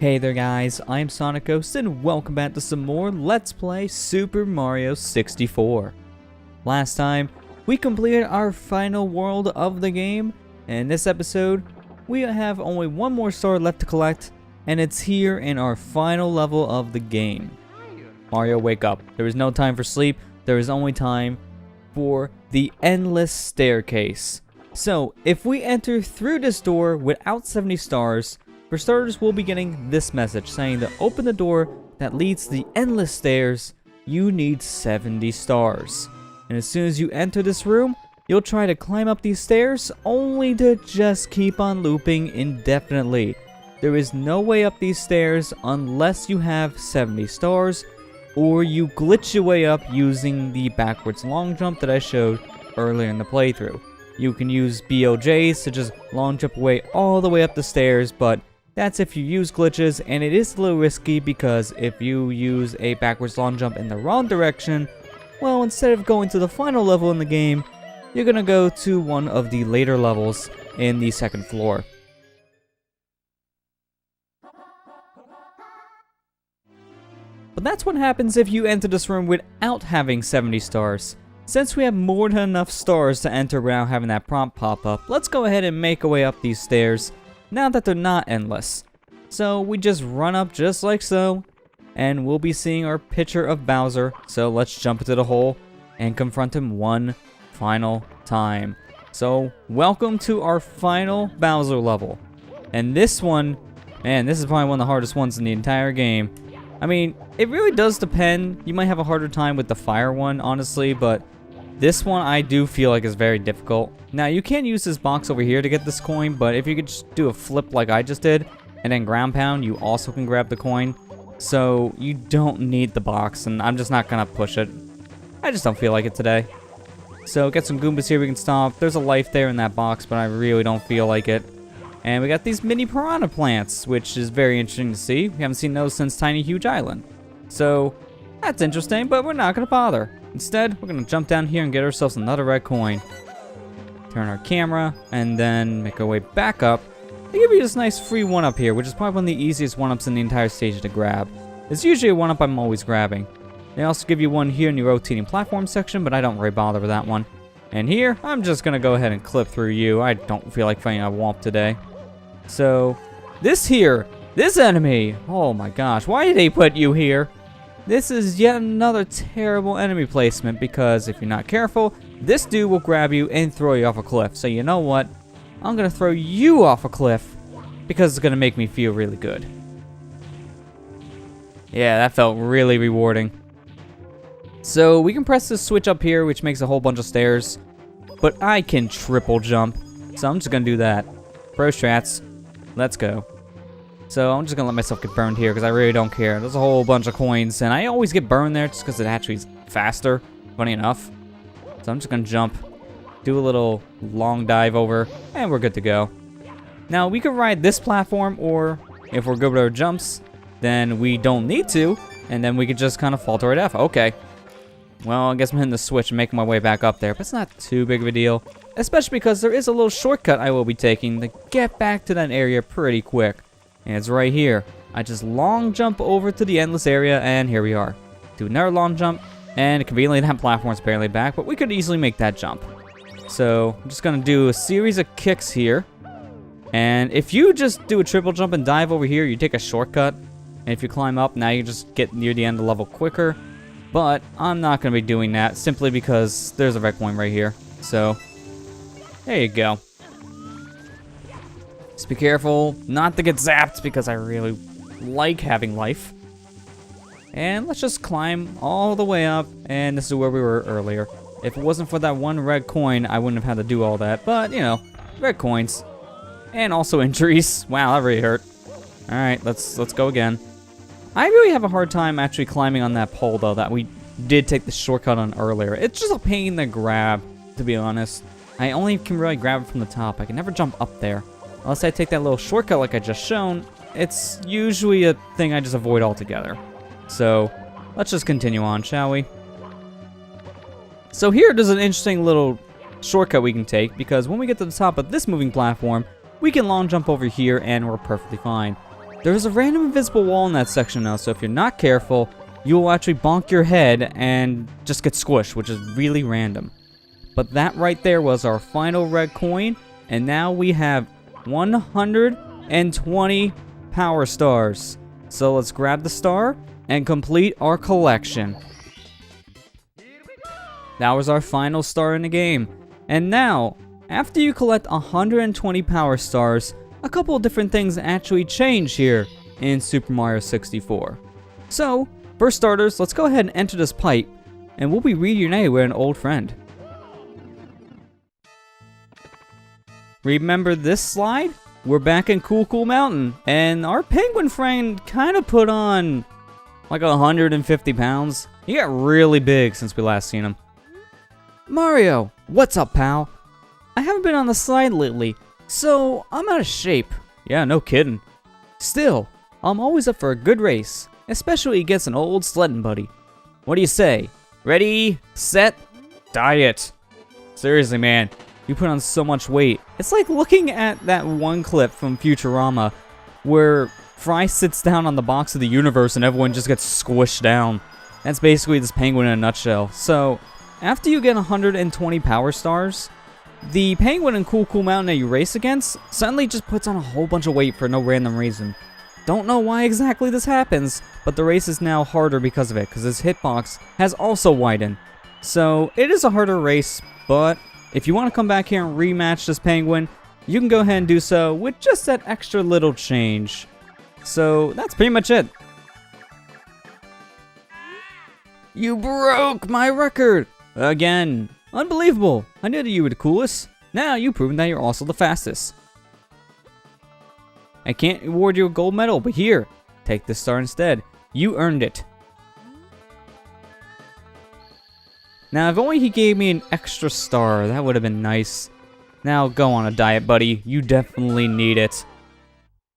Hey there guys, I'm SonicGhost and welcome back to some more Let's Play Super Mario 64. Last time, we completed our final world of the game, and in this episode, we have only one more star left to collect, and it's here in our final level of the game. Mario, wake up. There is no time for sleep, there is only time for the endless staircase. So, if we enter through this door without 70 stars, for starters, we'll be getting this message saying that open the door that leads to the endless stairs, you need 70 stars. And as soon as you enter this room, you'll try to climb up these stairs only to just keep on looping indefinitely. There is no way up these stairs unless you have 70 stars or you glitch your way up using the backwards long jump that I showed earlier in the playthrough. You can use BOJs to just long jump away all the way up the stairs, but that's if you use glitches, and it is a little risky because if you use a backwards long jump in the wrong direction, well, instead of going to the final level in the game, you're gonna go to one of the later levels in the second floor. But that's what happens if you enter this room without having 70 stars. Since we have more than enough stars to enter without having that prompt pop up, let's go ahead and make our way up these stairs now that they're not endless. So we just run up just like so, and we'll be seeing our picture of Bowser. So let's jump into the hole and confront him one final time. So welcome to our final Bowser level. And this one, man, this is probably one of the hardest ones in the entire game. I mean, it really does depend. You might have a harder time with the fire one, honestly, but this one I do feel like is very difficult. Now, you can use this box over here to get this coin, but if you could just do a flip like I just did, and then ground pound, you also can grab the coin. So, you don't need the box, and I'm just not gonna push it. I just don't feel like it today. So, get some Goombas here we can stomp. There's a life there in that box, but I really don't feel like it. And we got these mini piranha plants, which is very interesting to see. We haven't seen those since Tiny Huge Island. So, that's interesting, but we're not gonna bother. Instead, we're gonna jump down here and get ourselves another red coin. Turn our camera, and then make our way back up. They give you this nice free one-up here, which is probably one of the easiest one-ups in the entire stage to grab. It's usually a one-up I'm always grabbing. They also give you one here in the rotating platform section, but I don't really bother with that one. And here, I'm just gonna go ahead and clip through you. I don't feel like fighting a Womp today. So, this enemy, oh my gosh, why did they put you here? This is yet another terrible enemy placement because if you're not careful, this dude will grab you and throw you off a cliff. So you know what? I'm gonna throw you off a cliff because it's gonna make me feel really good. Yeah, that felt really rewarding. So we can press this switch up here, which makes a whole bunch of stairs, but I can triple jump. So I'm just gonna do that. Pro strats, let's go. So I'm just gonna let myself get burned here because I really don't care. There's a whole bunch of coins, and I always get burned there just because it actually is faster, funny enough. So I'm just gonna jump, do a little long dive over, and we're good to go. Now we could ride this platform, or if we're good with our jumps, then we don't need to, and then we could just kind of fall to our death. Okay. Well, I guess I'm hitting the switch and making my way back up there, but it's not too big of a deal. Especially because there is a little shortcut I will be taking to get back to that area pretty quick. And it's right here. I just long jump over to the endless area, and here we are. Do another long jump, and conveniently that platform's barely back, but we could easily make that jump. So, I'm just gonna do a series of kicks here. And if you just do a triple jump and dive over here, you take a shortcut. And if you climb up, now you just get near the end of the level quicker. But I'm not gonna be doing that, simply because there's a red coin right here. So, there you go. Just be careful not to get zapped because I really like having life. And let's just climb all the way up, and this is where we were earlier. If it wasn't for that one red coin, I wouldn't have had to do all that, but you know, red coins. And also injuries. Wow, that really hurt. Alright, let's go again. I really have a hard time actually climbing on that pole though that we did take the shortcut on earlier. It's just a pain to grab, to be honest. I only can really grab it from the top. I can never jump up there. Unless I take that little shortcut like I just shown, it's usually a thing I just avoid altogether. So, let's just continue on, shall we? So here there's an interesting little shortcut we can take, because when we get to the top of this moving platform, we can long jump over here and we're perfectly fine. There's a random invisible wall in that section now, so if you're not careful, you will actually bonk your head and just get squished, which is really random. But that right there was our final red coin, and now we have 120 power stars. So let's grab the star and complete our collection. That was our final star in the game. And now, after you collect 120 power stars, a couple of different things actually change here in Super Mario 64. So, for starters, let's go ahead and enter this pipe, and we'll be reunited with an old friend. Remember this slide? We're back in Cool Mountain, and our penguin friend kind of put on like 150 pounds. He got really big since we last seen him. Mario, what's up, pal? I haven't been on the slide lately, so I'm out of shape. Yeah, no kidding. Still, I'm always up for a good race, especially against an old sledding buddy. What do you say? Ready, set, diet. Seriously, man, you put on so much weight. It's like looking at that one clip from Futurama where Fry sits down on the box of the universe and everyone just gets squished down. That's basically this penguin in a nutshell. So, after you get 120 power stars, the penguin in Cool Mountain that you race against suddenly just puts on a whole bunch of weight for no random reason. Don't know why exactly this happens, but the race is now harder because of it, because his hitbox has also widened. So, it is a harder race, but if you want to come back here and rematch this penguin, you can go ahead and do so with just that extra little change. So, that's pretty much it. You broke my record! Again. Unbelievable! I knew that you were the coolest. Now you've proven that you're also the fastest. I can't award you a gold medal, but here, take this star instead. You earned it. Now, if only he gave me an extra star, that would have been nice. Now, go on a diet, buddy. You definitely need it.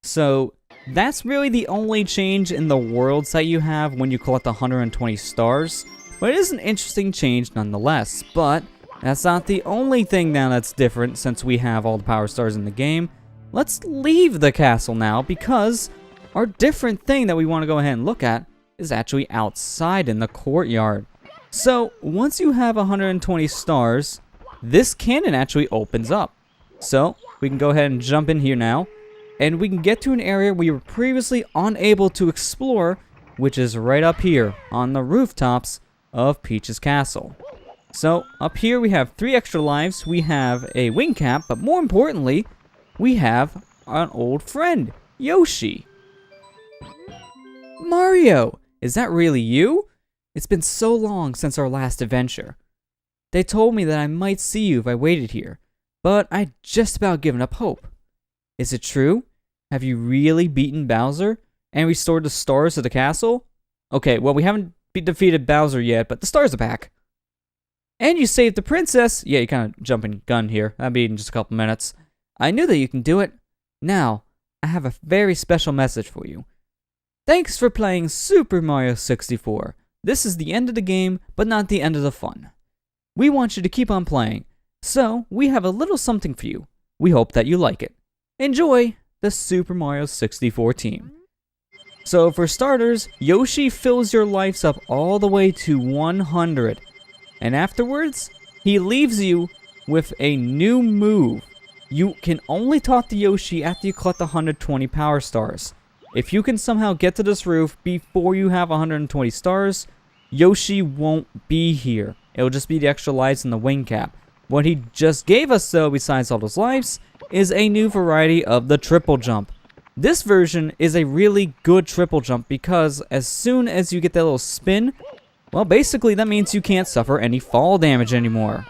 So, that's really the only change in the worlds that you have when you collect 120 stars. But it is an interesting change nonetheless. But that's not the only thing now that's different since we have all the power stars in the game. Let's leave the castle now because our different thing that we want to go ahead and look at is actually outside in the courtyard. So once you have 120 stars, this cannon actually opens up. So we can go ahead and jump in here now, and we can get to an area we were previously unable to explore, which is right up here on the rooftops of Peach's castle. So up here we have 3 extra lives, we have a wing cap, but more importantly, we have an old friend, Yoshi. Mario, is that really you? It's been so long since our last adventure. They told me that I might see you if I waited here, but I'd just about given up hope. Is it true? Have you really beaten Bowser and restored the stars to the castle? Okay, well, we haven't defeated Bowser yet, but the stars are back. And you saved the princess. Yeah, you kind of jumping gun here. That'll be in just a couple minutes. I knew that you can do it. Now, I have a very special message for you. Thanks for playing Super Mario 64. This is the end of the game, but not the end of the fun. We want you to keep on playing, so we have a little something for you. We hope that you like it. Enjoy the Super Mario 64 team. So for starters, Yoshi fills your lives up all the way to 100. And afterwards, he leaves you with a new move. You can only talk to Yoshi after you collect 120 power stars. If you can somehow get to this roof before you have 120 stars, Yoshi won't be here. It'll just be the extra lives in the wing cap. What he just gave us, though, besides all those lives, is a new variety of the triple jump. This version is a really good triple jump because as soon as you get that little spin, well, basically that means you can't suffer any fall damage anymore.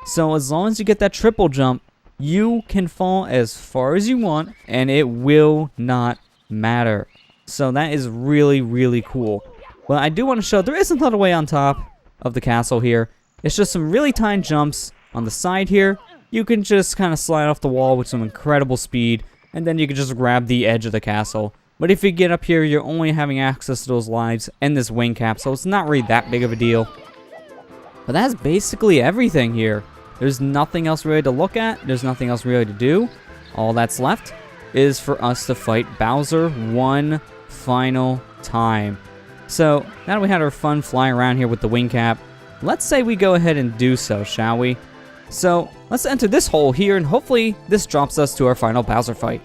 So as long as you get that triple jump, you can fall as far as you want and it will not matter. So that is really, really cool. But I do want to show there is another way on top of the castle here. It's just some really tiny jumps on the side here. You can just kind of slide off the wall with some incredible speed, and then you can just grab the edge of the castle. But if you get up here, you're only having access to those lives and this wing cap, so it's not really that big of a deal. But that's basically everything here. There's nothing else really to look at. There's nothing else really to do. All that's left is for us to fight Bowser one final time. So, now that we had our fun flying around here with the wing cap, let's say we go ahead and do so, shall we? So, let's enter this hole here, and hopefully this drops us to our final Bowser fight.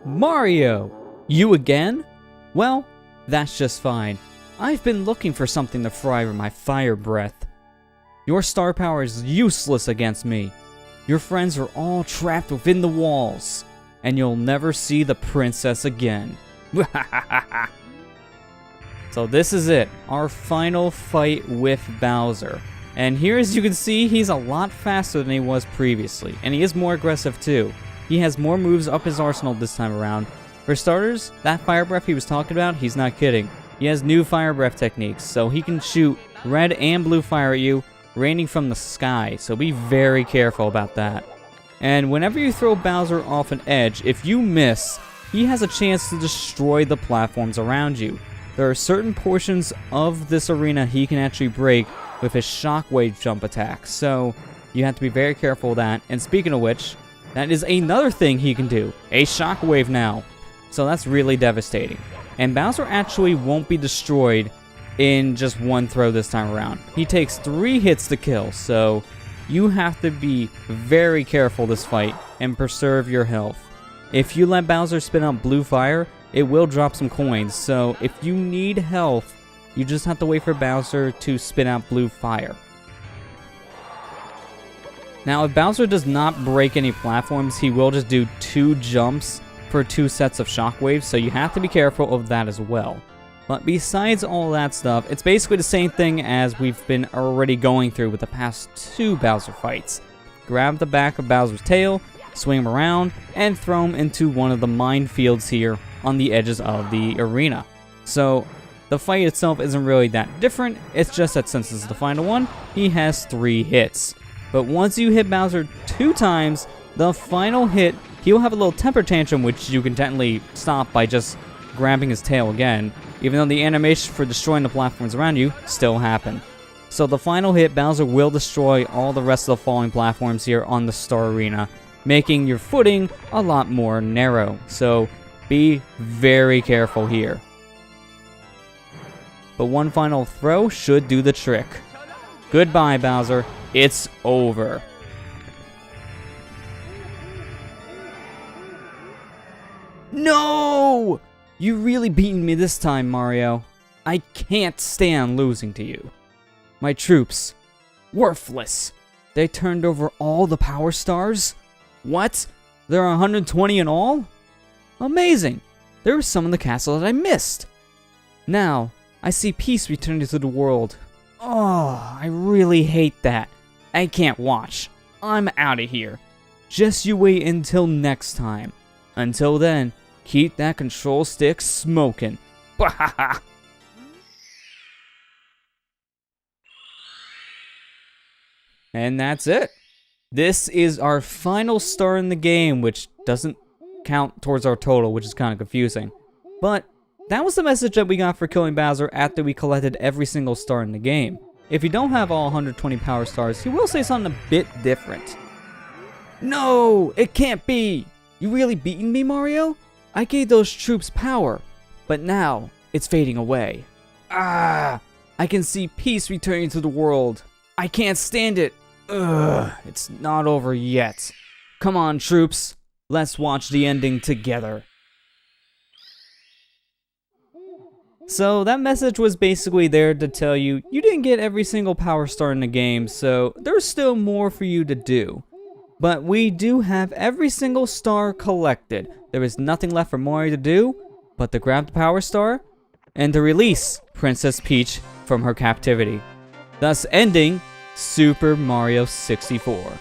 Mario! You again? Well, that's just fine. I've been looking for something to fry with my fire breath. Your star power is useless against me. Your friends are all trapped within the walls, and you'll never see the princess again. So this is it, our final fight with Bowser. And here, as you can see, he's a lot faster than he was previously, and he is more aggressive too. He has more moves up his arsenal this time around. For starters, that fire breath he was talking about, he's not kidding. He has new fire breath techniques, so he can shoot red and blue fire at you, raining from the sky, so be very careful about that. And whenever you throw Bowser off an edge, if you miss, he has a chance to destroy the platforms around you. There are certain portions of this arena he can actually break with his shockwave jump attack, so you have to be very careful of that. And speaking of which, that is another thing he can do, a shockwave now. So that's really devastating. And Bowser actually won't be destroyed in just one throw this time around. He takes 3 hits to kill, so you have to be very careful this fight and preserve your health. If you let Bowser spin out blue fire, it will drop some coins, so if you need health, you just have to wait for Bowser to spin out blue fire. Now, if Bowser does not break any platforms, he will just do 2 jumps for 2 sets of shockwaves, so you have to be careful of that as well. But besides all that stuff, it's basically the same thing as we've been already going through with the past 2 Bowser fights. Grab the back of Bowser's tail, swing him around, and throw him into one of the minefields here on the edges of the arena. So, the fight itself isn't really that different, it's just that since this is the final one, he has 3 hits. But once you hit Bowser 2 times, the final hit, he'll have a little temper tantrum, which you can technically stop by just grabbing his tail again, even though the animation for destroying the platforms around you still happen. So the final hit, Bowser will destroy all the rest of the falling platforms here on the Star Arena, making your footing a lot more narrow. So be very careful here. But one final throw should do the trick. Goodbye, Bowser. It's over. No! You really beaten me this time, Mario. I can't stand losing to you. My troops, worthless. They turned over all the power stars? What? There are 120 in all? Amazing. There were some in the castle that I missed. Now, I see peace returning to the world. Oh, I really hate that. I can't watch. I'm out of here. Just you wait until next time. Until then, keep that control stick smoking. Bahaha! And that's it. This is our final star in the game, which doesn't count towards our total, which is kind of confusing. But that was the message that we got for killing Bowser after we collected every single star in the game. If you don't have all 120 power stars, he will say something a bit different. No, it can't be. You really beaten me, Mario? I gave those troops power, but now it's fading away. Ah, I can see peace returning to the world. I can't stand it. Ugh, it's not over yet. Come on, troops. Let's watch the ending together. So that message was basically there to tell you you didn't get every single power star in the game, so there's still more for you to do. But we do have every single star collected. There is nothing left for Mario to do but to grab the power star and to release Princess Peach from her captivity, thus ending Super Mario 64.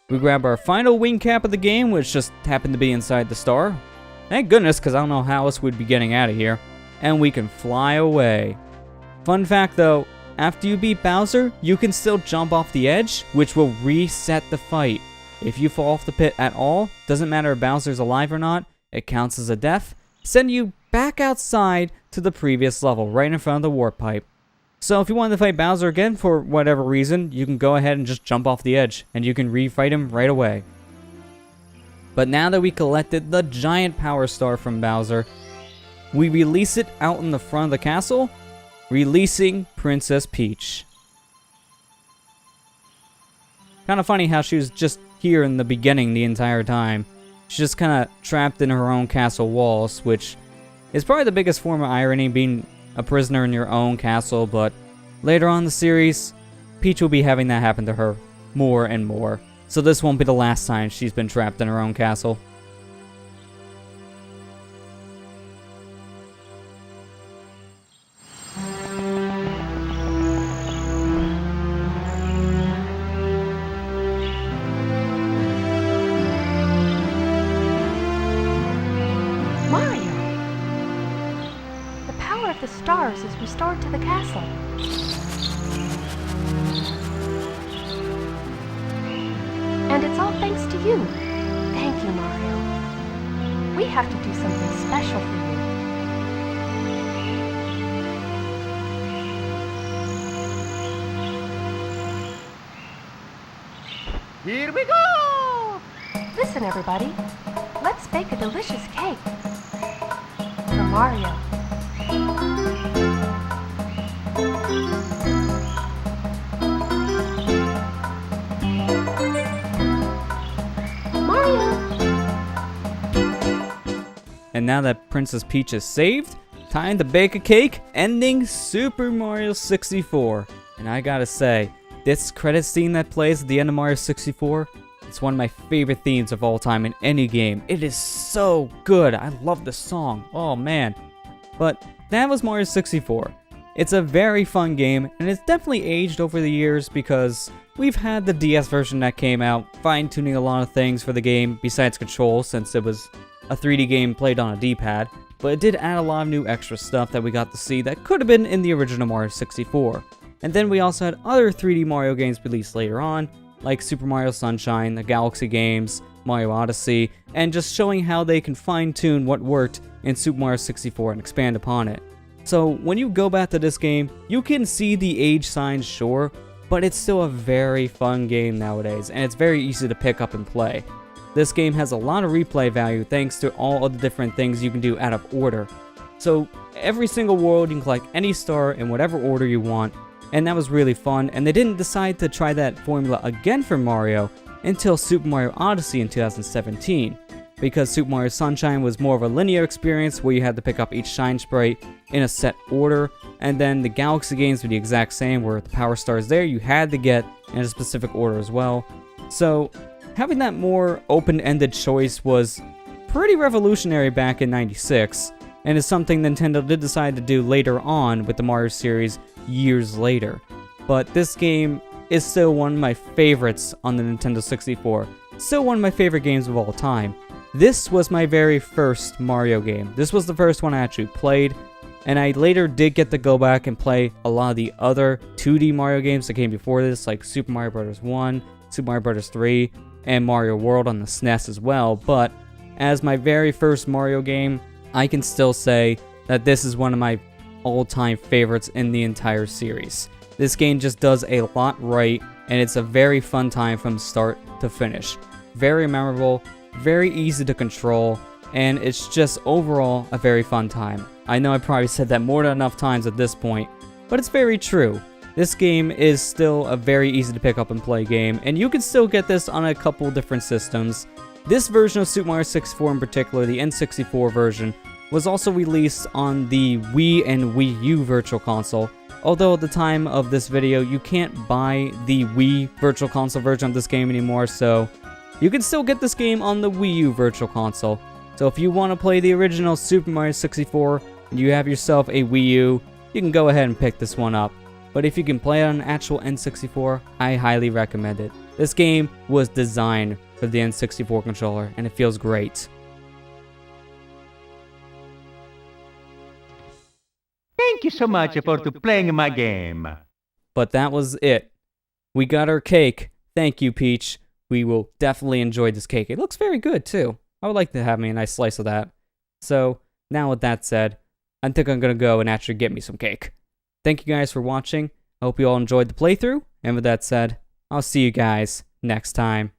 We grab our final wing cap of the game, which just happened to be inside the star. Thank goodness, because I don't know how else we'd be getting out of here. And we can fly away. Fun fact though, after you beat Bowser, you can still jump off the edge, which will reset the fight. If you fall off the pit at all, doesn't matter if Bowser's alive or not, it counts as a death, send you back outside to the previous level, right in front of the warp pipe. So if you wanted to fight Bowser again for whatever reason, you can go ahead and just jump off the edge, and you can refight him right away. But now that we collected the giant power star from Bowser, we release it out in the front of the castle, releasing Princess Peach. Kind of funny how she was just here in the beginning the entire time. She's just kind of trapped in her own castle walls, which is probably the biggest form of irony, being a prisoner in your own castle, but later on in the series, Peach will be having that happen to her more and more. So this won't be the last time she's been trapped in her own castle. The stars is restored to the castle. And it's all thanks to you. Thank you, Mario. We have to do something special for you. Here we go! Listen, everybody. Let's bake a delicious cake for Mario. And now that Princess Peach is saved, time to bake a cake, ending Super Mario 64. And I gotta say, this credit scene that plays at the end of Mario 64, it's one of my favorite themes of all time in any game. It is so good. I love the song. Oh man. But that was Mario 64. It's a very fun game, and it's definitely aged over the years because we've had the DS version that came out, fine-tuning a lot of things for the game besides controls, since it was a 3D game played on a D-pad, but it did add a lot of new extra stuff that we got to see that could have been in the original Mario 64. And then we also had other 3D Mario games released later on, like Super Mario Sunshine, the Galaxy games, Mario Odyssey, and just showing how they can fine-tune what worked in Super Mario 64 and expand upon it. So when you go back to this game, you can see the age signs, sure, but it's still a very fun game nowadays, and it's very easy to pick up and play. This game has a lot of replay value thanks to all of the different things you can do out of order. So every single world you can collect any star in whatever order you want, and that was really fun, and they didn't decide to try that formula again for Mario until Super Mario Odyssey in 2017, because Super Mario Sunshine was more of a linear experience where you had to pick up each shine sprite in a set order, and then the Galaxy games were the exact same, where the power stars there you had to get in a specific order as well. So having that more open-ended choice was pretty revolutionary back in '96, and is something Nintendo did decide to do later on with the Mario series years later. But this game is still one of my favorites on the Nintendo 64, still one of my favorite games of all time. This was my very first Mario game. This was the first one I actually played, and I later did get to go back and play a lot of the other 2D Mario games that came before this, like Super Mario Bros. 1, Super Mario Bros. 3, and Mario World on the SNES as well, but as my very first Mario game, I can still say that this is one of my all-time favorites in the entire series. This game just does a lot right, and it's a very fun time from start to finish. Very memorable, very easy to control, and it's just overall a very fun time. I know I probably said that more than enough times at this point, but it's very true. This game is still a very easy to pick up and play game, and you can still get this on a couple different systems. This version of Super Mario 64 in particular, the N64 version, was also released on the Wii and Wii U Virtual Console, although at the time of this video, you can't buy the Wii Virtual Console version of this game anymore, so you can still get this game on the Wii U Virtual Console. So if you want to play the original Super Mario 64 and you have yourself a Wii U, you can go ahead and pick this one up. But if you can play it on an actual N64, I highly recommend it. This game was designed for the N64 controller, and it feels great. Thank you so much for playing my game. But that was it. We got our cake. Thank you, Peach. We will definitely enjoy this cake. It looks very good, too. I would like to have me a nice slice of that. So, now with that said, I think I'm gonna go and actually get me some cake. Thank you guys for watching. I hope you all enjoyed the playthrough. And with that said, I'll see you guys next time.